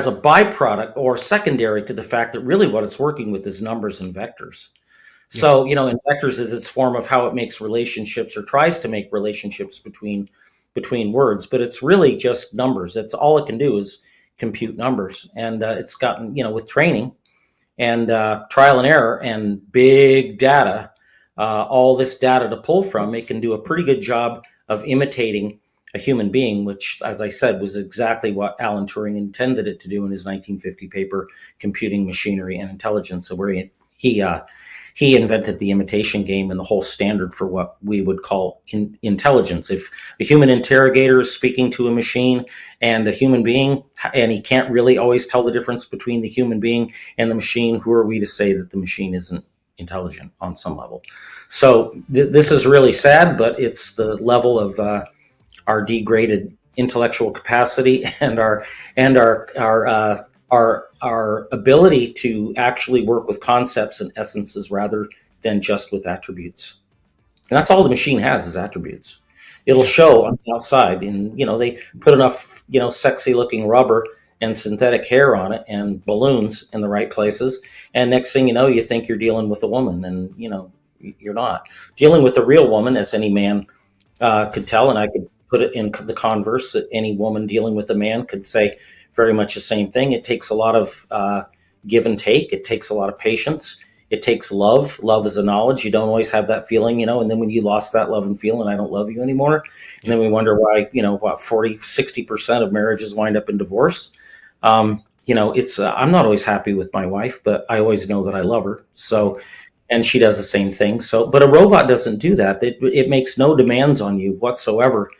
a byproduct or secondary to the fact that really what it's working with is numbers and vectors. So, in vectors is its form of how it makes relationships or tries to make relationships between words, but it's really just numbers. It's all it can do is compute numbers. And it's gotten, with training and trial and error and big data, all this data to pull from, it can do a pretty good job of imitating a human being, which, as I said, was exactly what Alan Turing intended it to do in his 1950 paper, Computing Machinery and Intelligence, where he invented the imitation game and the whole standard for what we would call intelligence. If a human interrogator is speaking to a machine and a human being, and he can't really always tell the difference between the human being and the machine, who are we to say that the machine isn't intelligent on some level? So this is really sad, but it's the level of our degraded intellectual capacity and our ability to actually work with concepts and essences rather than just with attributes. And that's all the machine has is attributes. It'll show on the outside, and they put enough sexy looking rubber and synthetic hair on it and balloons in the right places, and next thing you know, you think you're dealing with a woman, and you're not dealing with a real woman, as any man could tell, and I could put it in the converse that any woman dealing with a man could say very much the same thing. It takes a lot of give and take. It takes a lot of patience. It takes love. Love is a knowledge. You don't always have that feeling, and then when you lost that love and feeling, I don't love you anymore. And then we wonder why, 40-60% of marriages wind up in divorce. It's I'm not always happy with my wife, but I always know that I love her. So, and she does the same thing. So, but a robot doesn't do that. It makes no demands on you whatsoever.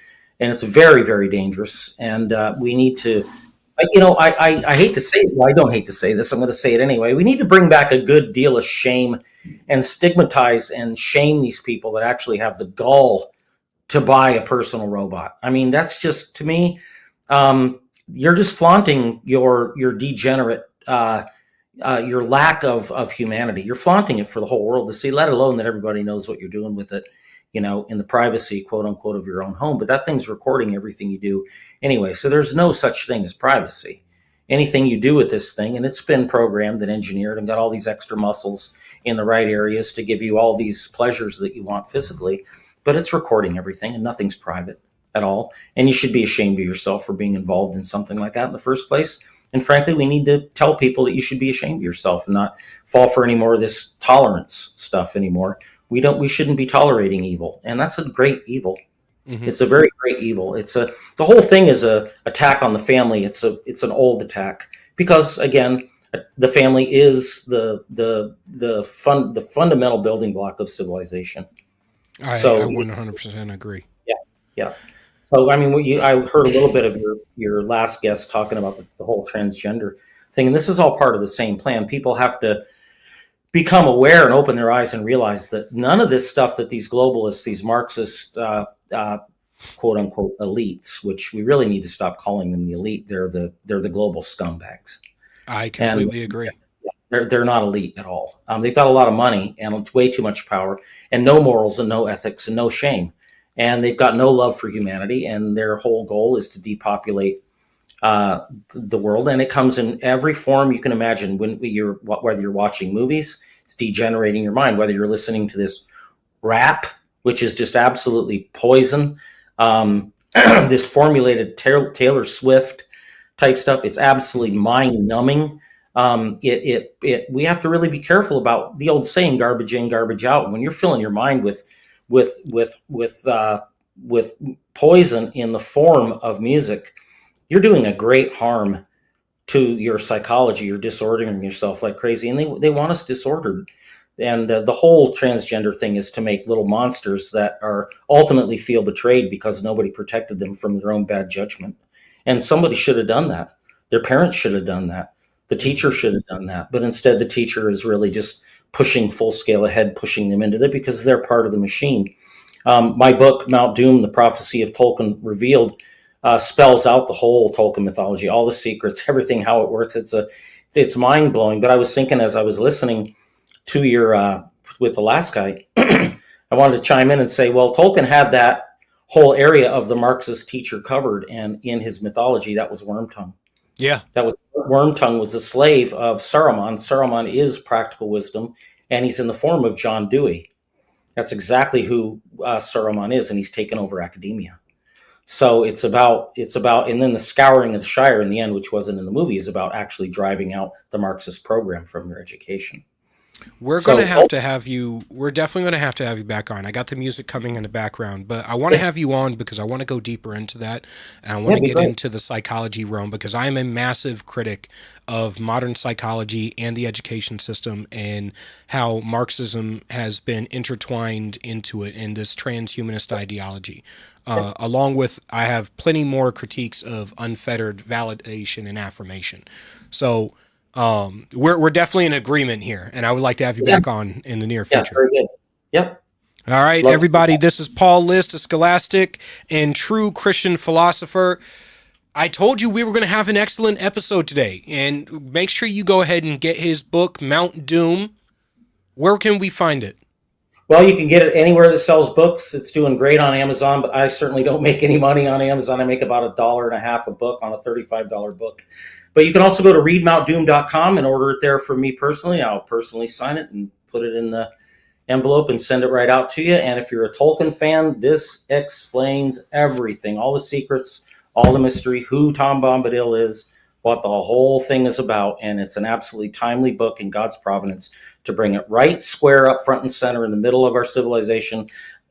And it's very, very dangerous. And we need to, I hate to say it. Well, I don't hate to say this. I'm going to say it anyway. We need to bring back a good deal of shame and stigmatize and shame these people that actually have the gall to buy a personal robot. I mean, that's just, to me, you're just flaunting your degenerate, your lack of humanity. You're flaunting it for the whole world to see, let alone that everybody knows what you're doing with it, in the privacy, quote unquote, of your own home. But that thing's recording everything you do anyway. So there's no such thing as privacy. Anything you do with this thing, and it's been programmed and engineered and got all these extra muscles in the right areas to give you all these pleasures that you want physically, but it's recording everything and nothing's private at all. And you should be ashamed of yourself for being involved in something like that in the first place. And frankly, we need to tell people that you should be ashamed of yourself and not fall for any more of this tolerance stuff anymore. We shouldn't be tolerating evil. And that's a great evil. Mm-hmm. It's a very great evil. The whole thing is a attack on the family. It's an old attack because, again, the family is the fundamental building block of civilization. I 100% agree. Yeah. So, I mean, I heard a little bit of your last guest talking about the whole transgender thing, and this is all part of the same plan. People have to become aware and open their eyes and realize that none of this stuff that these globalists, these Marxist, quote unquote elites, which we really need to stop calling them the elite, they're the global scumbags. I completely agree. They're not elite at all. They've got a lot of money and way too much power and no morals and no ethics and no shame. And they've got no love for humanity, and their whole goal is to depopulate the world. And it comes in every form you can imagine. Whether you're watching movies, it's degenerating your mind. Whether you're listening to this rap, which is just absolutely poison, this formulated Taylor Swift type stuff, it's absolutely mind numbing. We have to really be careful about the old saying, garbage in, garbage out. When you're filling your mind with poison in the form of music, you're doing a great harm to your psychology. You're disordering yourself like crazy, and they want us disordered. And the whole transgender thing is to make little monsters that are ultimately feel betrayed because nobody protected them from their own bad judgment. And somebody should have done that. Their parents should have done that. The teacher should have done that. But instead, the teacher is really just pushing full scale ahead, pushing them into that because they're part of the machine. My book, Mount Doom, The Prophecy of Tolkien Revealed, spells out the whole Tolkien mythology, all the secrets, everything, how it works. It's mind blowing. But I was thinking as I was listening to your with the last guy, I wanted to chime in and say, well, Tolkien had that whole area of the Marxist teacher covered, and in his mythology, that was Wormtongue. Yeah. That was Wormtongue was the slave of Saruman. Saruman is practical wisdom, and he's in the form of John Dewey. That's exactly who Saruman is, and he's taken over academia. So it's about, and then the scouring of the Shire in the end, which wasn't in the movie, is about actually driving out the Marxist program from your education. We're So going to have you, we're definitely going to have you back on. I got the music coming in the background, but I want to have you on because I want to go deeper into that. And I want to be get great. into the psychology realm because I am a massive critic of modern psychology and the education system and how Marxism has been intertwined into it in this transhumanist ideology. Along with, I have plenty more critiques of unfettered validation and affirmation. So, we're definitely in agreement here, and I would like to have you back on in the near Yeah, future. very good. Yep. All right, Love to everybody, this is Paul List, a scholastic and true Christian philosopher. I told you we were going to have an excellent episode today, and make sure you go ahead and get his book, Mount Doom. Where can we find it? Well, you can get it anywhere that sells books. It's doing great on Amazon, but I certainly don't make any money on Amazon. I make about $1.50 a book on a $35 book. But you can also go to readmountdoom.com and order it there from me personally. I'll personally sign it and put it in the envelope and send it right out to you. And if you're a Tolkien fan, this explains everything, all the secrets, all the mystery, who Tom Bombadil is, what the whole thing is about. And it's an absolutely timely book in God's providence to bring it right square up front and center in the middle of our civilization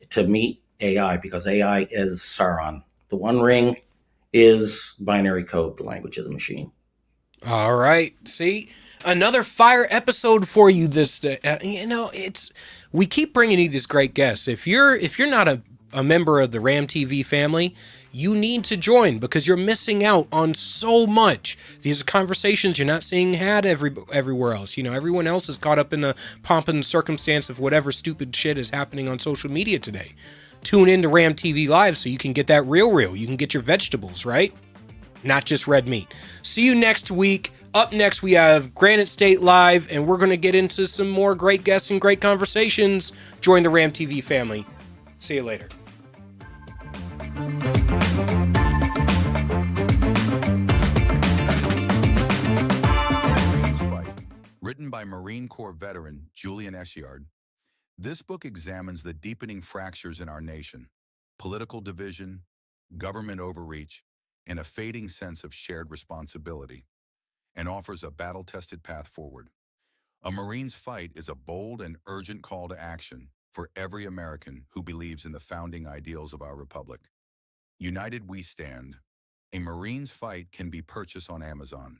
to meet AI, because AI is Sauron. The One Ring is binary code, the language of the machine. All right. See, another fire episode for you this day. We keep bringing you these great guests. If you're not a member of the Ram TV family, you need to join because you're missing out on so much. These are conversations you're not seeing had everywhere else. Everyone else is caught up in the pomp and circumstance of whatever stupid shit is happening on social media today. Tune in to Ram TV Live so you can get that real. You can get your vegetables, right? Not just red meat. See you next week. Up next, we have Granite State Live, and we're going to get into some more great guests and great conversations. Join the Ram TV family. See you later. Written by Marine Corps veteran Julian Essiard, this book examines the deepening fractures in our nation, political division, government overreach, and a fading sense of shared responsibility, and offers a battle-tested path forward. A Marine's Fight is a bold and urgent call to action for every American who believes in the founding ideals of our republic. United we stand. A Marine's Fight can be purchased on Amazon.